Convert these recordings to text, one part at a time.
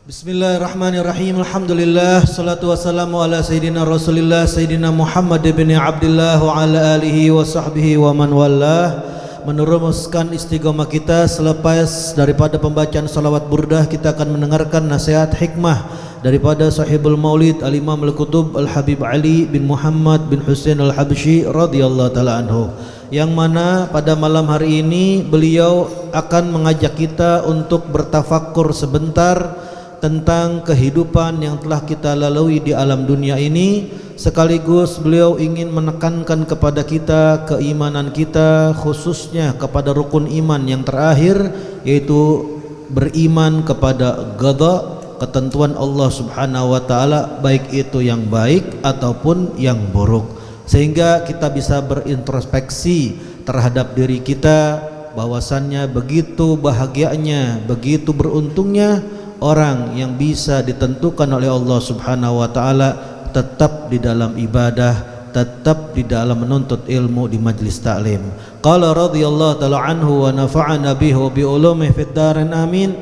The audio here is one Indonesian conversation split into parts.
Bismillahirrahmanirrahim. Alhamdulillah, salatu wassalamu ala sayyidina Rasulillah sayyidina Muhammad bin Abdullah wa ala alihi wa sahbihi wa man wallah. Meneruskan istiqomah kita selepas daripada pembacaan salawat burdah, kita akan mendengarkan nasihat hikmah daripada sahibul maulid al-imam al-kutub al-habib Ali bin Muhammad bin Husain al-Habsyi radhiyallahu ta'ala anhu, yang mana pada malam hari ini beliau akan mengajak kita untuk bertafakkur sebentar tentang kehidupan yang telah kita lalui di alam dunia ini. Sekaligus beliau ingin menekankan kepada kita keimanan kita, khususnya kepada rukun iman yang terakhir, yaitu beriman kepada qada, ketentuan Allah Subhanahu wa taala, baik itu yang baik ataupun yang buruk, sehingga kita bisa berintrospeksi terhadap diri kita bahwasannya begitu bahagianya, begitu beruntungnya orang yang bisa ditentukan oleh Allah Subhanahu wa taala tetap di dalam ibadah, tetap di dalam menuntut ilmu di majlis taklim. Qala radhiyallahu taala anhu wa nafa'ana bihi wa bi ulumihi fid dharain amin.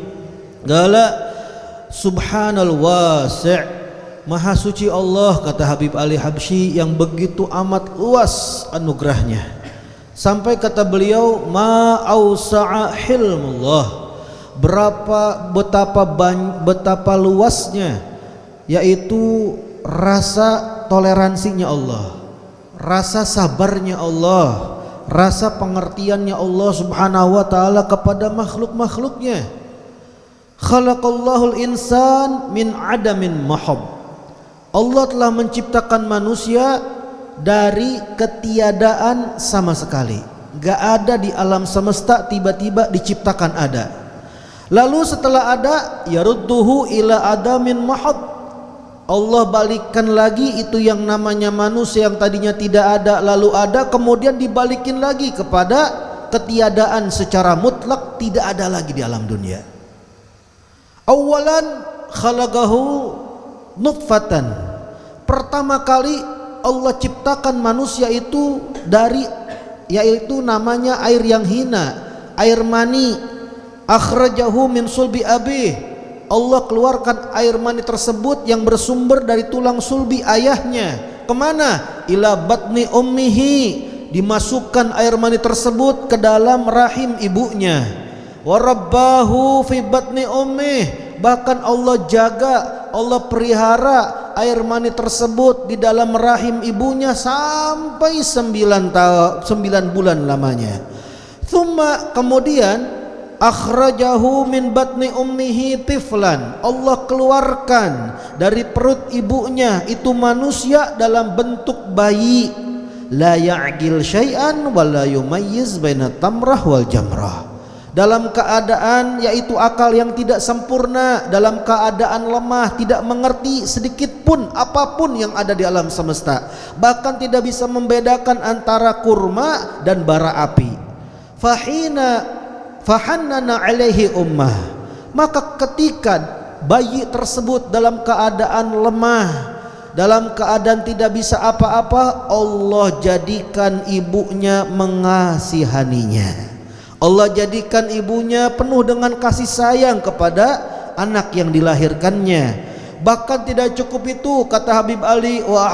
Qala subhanal wasi', maha suci Allah, kata Habib Ali Habsyi, yang begitu amat luas anugerahnya. Sampai kata beliau, ma ausa'a hilmullah, betapa luasnya, yaitu rasa toleransinya Allah, rasa sabarnya Allah, rasa pengertiannya Allah Subhanahu wa taala kepada makhluk-makhluknya. Khalaqallahul insan min adamin mahab, Allah telah menciptakan manusia dari ketiadaan sama sekali, gak ada di alam semesta, tiba-tiba diciptakan ada. Lalu setelah ada, yarudduhu ila adamin mahad, Allah balikkan lagi itu yang namanya manusia yang tadinya tidak ada lalu ada, kemudian dibalikin lagi kepada ketiadaan secara mutlak, tidak ada lagi di alam dunia. Awalan khalaqahu nutfatan, pertama kali Allah ciptakan manusia itu dari, yaitu namanya air yang hina, air mani. Akhrajahu min sulbi abih, Allah keluarkan air mani tersebut yang bersumber dari tulang sulbi ayahnya. Kemana? Ila batni ummihi, dimasukkan air mani tersebut ke dalam rahim ibunya. Warabbahu fi batni ummih, bahkan Allah jaga, Allah pelihara air mani tersebut di dalam rahim ibunya sampai 9 bulan lamanya. Thumma, kemudian akhrajahu min batni ummihi tiflan, Allah keluarkan dari perut ibunya itu manusia dalam bentuk bayi. La ya'gil syai'an wa la yumayyiz baina tamrah wal jamrah, dalam keadaan yaitu akal yang tidak sempurna, dalam keadaan lemah, tidak mengerti sedikit pun apapun yang ada di alam semesta, bahkan tidak bisa membedakan antara kurma dan bara api. Fahannana alaihi ummah, maka ketika bayi tersebut dalam keadaan lemah, dalam keadaan tidak bisa apa-apa, Allah jadikan ibunya mengasihaninya. Allah jadikan ibunya penuh dengan kasih sayang kepada anak yang dilahirkannya. Bahkan tidak cukup itu, kata Habib Ali, wa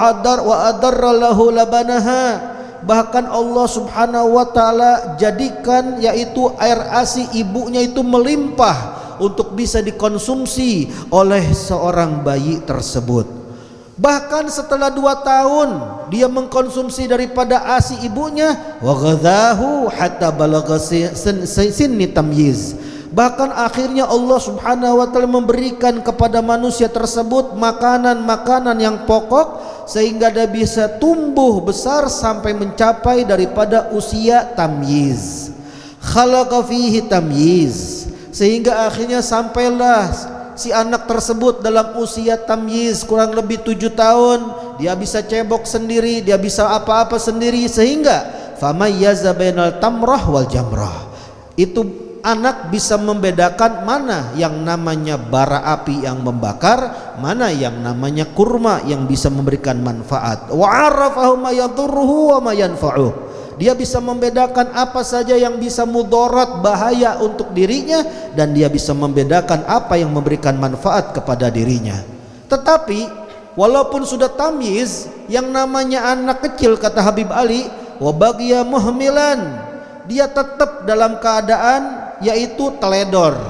adarra lahu labanaha, bahkan Allah Subhanahu wa taala jadikan yaitu air ASI ibunya itu melimpah untuk bisa dikonsumsi oleh seorang bayi tersebut. Bahkan setelah 2 tahun dia mengkonsumsi daripada ASI ibunya, wa ghadhahu hatta balagha sinni tamyiz, bahkan akhirnya Allah Subhanahu wa taala memberikan kepada manusia tersebut makanan-makanan yang pokok sehingga dia bisa tumbuh besar sampai mencapai daripada usia tamyiz. Khalaqa fihi tamyiz, sehingga akhirnya sampailah si anak tersebut dalam usia tamyiz, kurang lebih 7 tahun, dia bisa cebok sendiri, dia bisa apa-apa sendiri, sehingga famayyaza bainal tamrah wal jamrah, itu anak bisa membedakan mana yang namanya bara api yang membakar, mana yang namanya kurma yang bisa memberikan manfaat. Wa 'arafahu ma yadurruhu wa ma yanfa'uh, Dia bisa membedakan apa saja yang bisa mudarat, bahaya untuk dirinya, dan dia bisa membedakan apa yang memberikan manfaat kepada dirinya. Tetapi walaupun sudah tamyiz, yang namanya anak kecil, kata Habib Ali, wa bagiya muhmilan, dia tetap dalam keadaan yaitu teledor.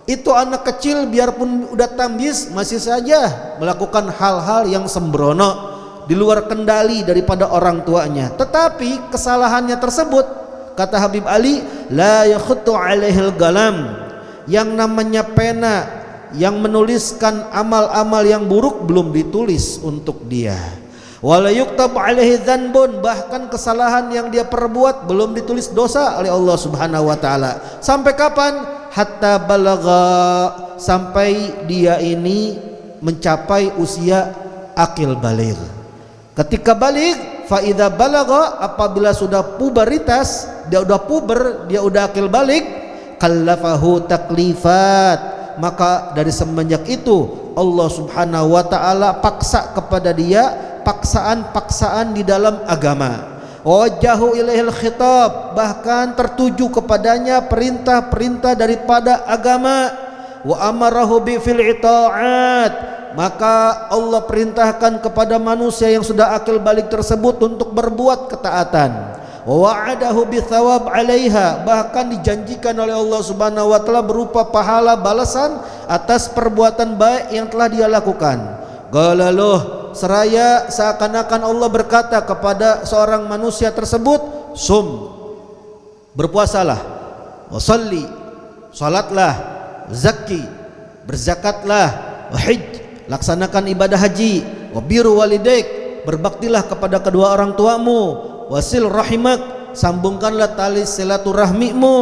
Itu anak kecil biarpun udah tamyiz masih saja melakukan hal-hal yang sembrono, di luar kendali daripada orang tuanya. Tetapi kesalahannya tersebut, kata Habib Ali, la yakhuttu alaihil galam, yang namanya pena yang menuliskan amal-amal yang buruk belum ditulis untuk dia. Wala yuktab alaihi dzanbun, bahkan kesalahan yang dia perbuat belum ditulis dosa oleh Allah Subhanahu wa taala. Sampai kapan? Hatta balagha, sampai dia ini mencapai usia akil baligh. Ketika baligh, fa idza balagha, apabila sudah puberitas, dia udah puber, dia udah akil baligh, kallafahu taklifat, maka dari semenjak itu Allah Subhanahu wa taala paksa kepada dia paksaan-paksaan di dalam agama. Wajahu ilaihil khitab, bahkan tertuju kepadanya perintah-perintah daripada agama. Wa amarahu bi fil itaat, maka Allah perintahkan kepada manusia yang sudah akil balik tersebut untuk berbuat ketaatan. Wa wa'adahu bi thawab 'alaiha, bahkan dijanjikan oleh Allah Subhanahu wa taala berupa pahala balasan atas perbuatan baik yang telah dia lakukan. Qalaluh, seraya seakan-akan Allah berkata kepada seorang manusia tersebut, sum, berpuasalah, wasalli, salatlah, zakki, berzakatlah, wahid, laksanakan ibadah haji, wabiru walidaik, berbaktilah kepada kedua orang tuamu, wasil rahimak, sambungkanlah tali silaturahmimu,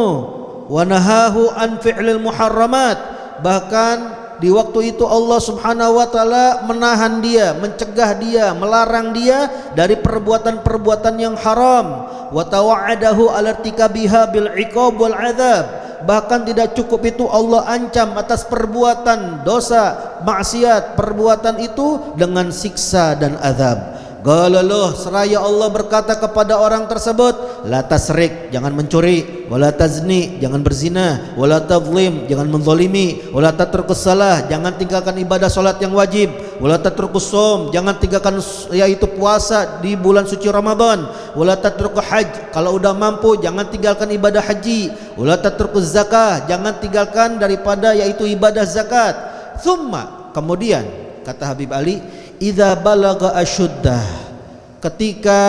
wanahahu an fi'lil muharramat, bahkan di waktu itu Allah Subhanahu wa taala menahan dia, mencegah dia, melarang dia dari perbuatan-perbuatan yang haram. Wa tawa'adahu ala irtikabiha bil iqab wal azab, bahkan tidak cukup itu Allah ancam atas perbuatan dosa, maksiat, perbuatan itu dengan siksa dan azab. Qalaluh, seraya Allah berkata kepada orang tersebut, la tasrik, jangan mencuri, wala tazni, jangan berzina, wala tadhlim, jangan menzalimi, wala tatrukus salah, jangan tinggalkan ibadah salat yang wajib, wala tatrukus shaum, jangan tinggalkan yaitu puasa di bulan suci Ramadan, wala tatrukus haj, kalau udah mampu jangan tinggalkan ibadah haji, wala tatrukus zakah, jangan tinggalkan daripada yaitu ibadah zakat. Thumma, kemudian kata Habib Ali, idza balagha asyuddah, ketika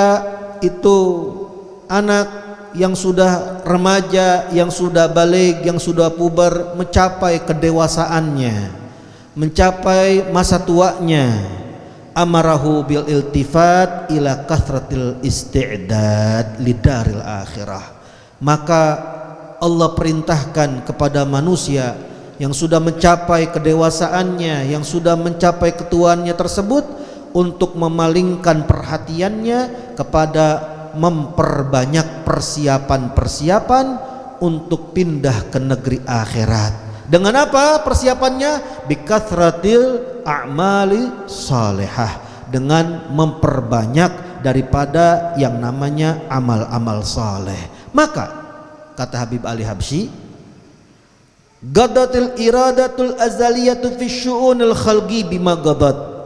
itu anak yang sudah remaja, yang sudah baligh, yang sudah puber, mencapai kedewasaannya, mencapai masa tuanya, amarahu bil iltifat ila kathratil isti'dad lidaril akhirah, maka Allah perintahkan kepada manusia yang sudah mencapai kedewasaannya, yang sudah mencapai ketuaannya tersebut, untuk memalingkan perhatiannya kepada memperbanyak persiapan-persiapan untuk pindah ke negeri akhirat. Dengan apa persiapannya? Bikathratil a'mali salihah, dengan memperbanyak daripada yang namanya amal-amal saleh. Maka kata Habib Ali Habsyi, gadatil iradatul azaliyatu fi syu'unil khalqi bima gadat,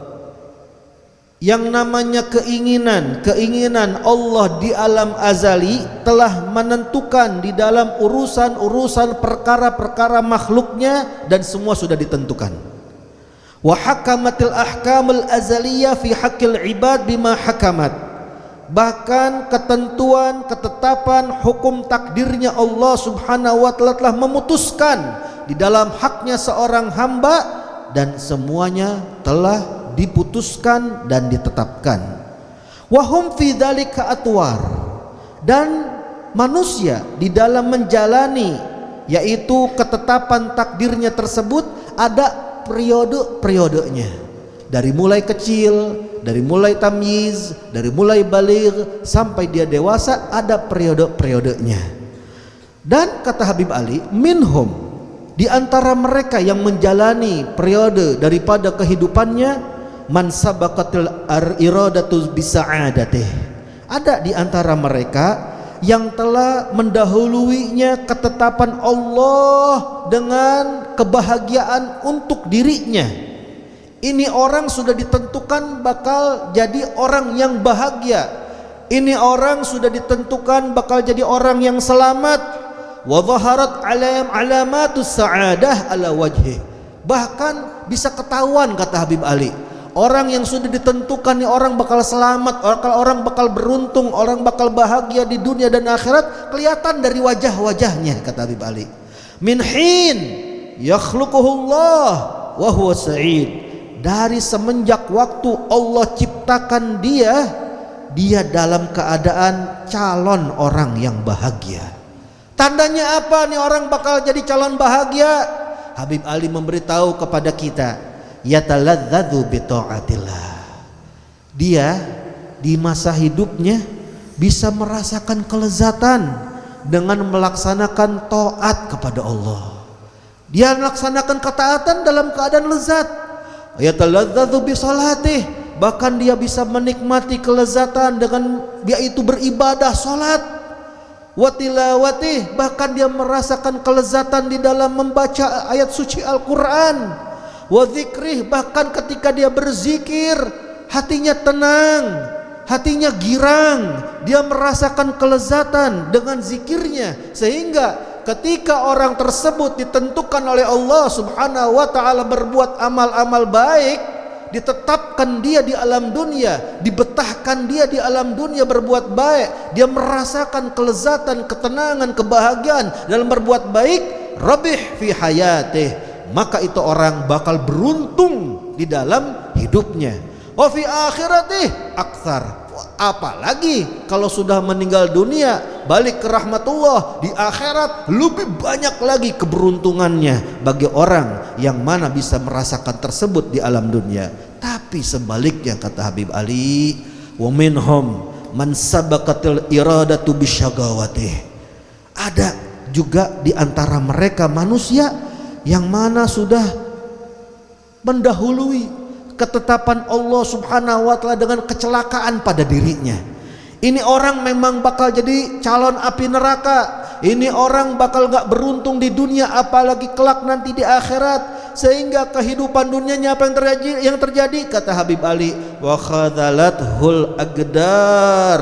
yang namanya keinginan Allah di alam azali telah menentukan di dalam urusan-urusan perkara-perkara makhluknya, dan semua sudah ditentukan. Wa hakamatil ahkamul azaliyah fi haqqil ibad bima hakamat, bahkan ketentuan, ketetapan, hukum takdirnya Allah Subhanahu wa taala telah memutuskan di dalam haknya seorang hamba, dan semuanya telah diputuskan dan ditetapkan. Wahum fi dzalika atwar, dan manusia di dalam menjalani yaitu ketetapan takdirnya tersebut ada periode-periodenya, dari mulai kecil, dari mulai tamyiz, dari mulai baligh sampai dia dewasa, ada periode-periodenya. Dan kata Habib Ali, minhum, di antara mereka yang menjalani periode daripada kehidupannya, man sabaqatil iradatu bisa'adatih, Ada di antara mereka yang telah mendahuluinya ketetapan Allah dengan kebahagiaan untuk dirinya. Ini orang sudah ditentukan bakal jadi orang yang bahagia. Ini orang sudah ditentukan bakal jadi orang yang selamat. Wa dhaharat alamatus sa'adah ala wajhi. Bahkan bisa ketahuan, kata Habib Ali, orang yang sudah ditentukan nih orang bakal selamat, orang bakal beruntung, orang bakal bahagia di dunia dan akhirat, kelihatan dari wajah-wajahnya, kata Habib Ali. Min hin yakhluquhullah wa huwa sa'id. Dari semenjak waktu Allah ciptakan dia dalam keadaan calon orang yang bahagia. Tandanya apa nih orang bakal jadi calon bahagia? Habib Ali memberitahu kepada kita, yataladzadzu bi taatillah. Dia di masa hidupnya bisa merasakan kelezatan dengan melaksanakan taat kepada Allah. Dia melaksanakan ketaatan dalam keadaan lezat. Yataladzadzu bi salatih, bahkan dia bisa menikmati kelezatan dengan yaitu beribadah salat. Wa tilawatih, bahkan dia merasakan kelezatan di dalam membaca ayat suci Al-Qur'an. Wa dzikrih, bahkan ketika dia berzikir hatinya tenang, hatinya girang, dia merasakan kelezatan dengan zikirnya, sehingga ketika orang tersebut ditentukan oleh Allah Subhanahu wa taala berbuat amal-amal baik, ditetapkan dia di alam dunia, dibetahkan dia di alam dunia berbuat baik, dia merasakan kelezatan, ketenangan, kebahagiaan dalam berbuat baik, rabih fi hayatih, maka itu orang bakal beruntung di dalam hidupnya. Wa fi akhiratih aktsar, apalagi kalau sudah meninggal dunia balik ke rahmatullah, di akhirat lebih banyak lagi keberuntungannya bagi orang yang mana bisa merasakan tersebut di alam dunia. Tapi sebaliknya, kata Habib Ali, wa minhum man sabaqatil iradatu bisyagawatih. Ada juga di antara mereka manusia yang mana sudah mendahului ketetapan Allah Subhanahu wa taala dengan kecelakaan pada dirinya. Ini orang memang bakal jadi calon api neraka. Ini orang bakal gak beruntung di dunia, apalagi kelak nanti di akhirat. Sehingga kehidupan dunianya apa yang terjadi? Kata Habib Ali, wa khadhalathul agdar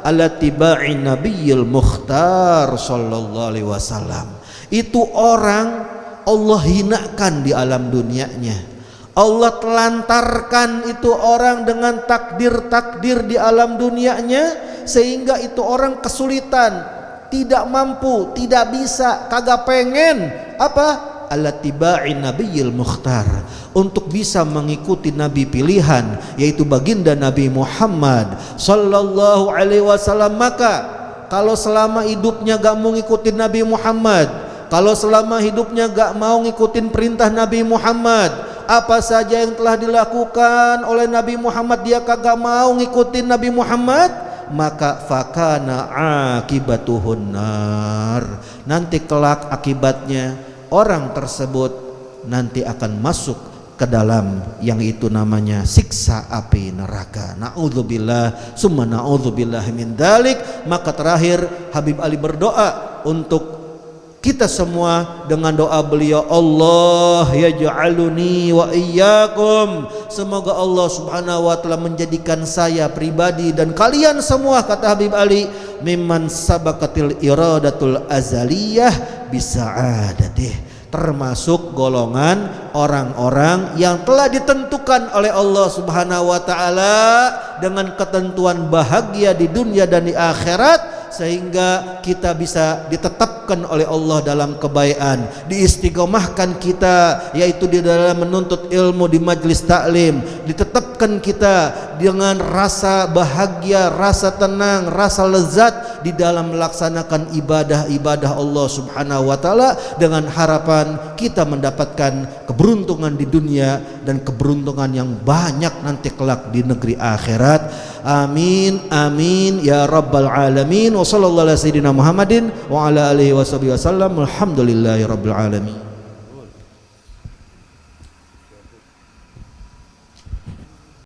ala tiba'i nabiyil mukhtar sallallahu alaihi wasallam. Itu orang Allah hinakan di alam dunianya. Allah telantarkan itu orang dengan takdir-takdir di alam dunianya, sehingga itu orang kesulitan, tidak mampu, tidak bisa, kagak pengen apa? Ala tiba'i nabiyil mukhtar, untuk bisa mengikuti nabi pilihan, yaitu baginda Nabi Muhammad sallallahu alaihi wasallam. Maka kalau selama hidupnya gak mau ngikutin Nabi Muhammad, kalau selama hidupnya gak mau ngikutin perintah Nabi Muhammad, apa saja yang telah dilakukan oleh Nabi Muhammad dia kagak mau ngikutin Nabi Muhammad, maka fakana akibatuhun nar, nanti kelak akibatnya orang tersebut nanti akan masuk ke dalam yang itu namanya siksa api neraka. Na'udzubillah summa na'udzubillah min dzalik. Maka terakhir Habib Ali berdoa untuk kita semua dengan doa beliau, Allah yaj'aluni wa iyyakum, semoga Allah Subhanahu wa taala menjadikan saya pribadi dan kalian semua, kata Habib Ali, mimman sabaqatil iradatul azaliyah bisa'adatih, termasuk golongan orang-orang yang telah ditentukan oleh Allah Subhanahu wa taala dengan ketentuan bahagia di dunia dan di akhirat, sehingga kita bisa ditetapkan oleh Allah dalam kebaikan, diistiqomahkan kita yaitu di dalam menuntut ilmu di majlis taklim, ditetapkan kita dengan rasa bahagia, rasa tenang, rasa lezat di dalam melaksanakan ibadah-ibadah Allah Subhanahu wa taala, dengan harapan kita mendapatkan keberuntungan di dunia dan keberuntungan yang banyak nanti kelak di negeri akhirat. Amin amin ya rabbal alamin. Wa sallallahu ala sayyidina Muhammadin wa ala alihi wa sahbihi wasallam. Alhamdulillahi rabbil alamin.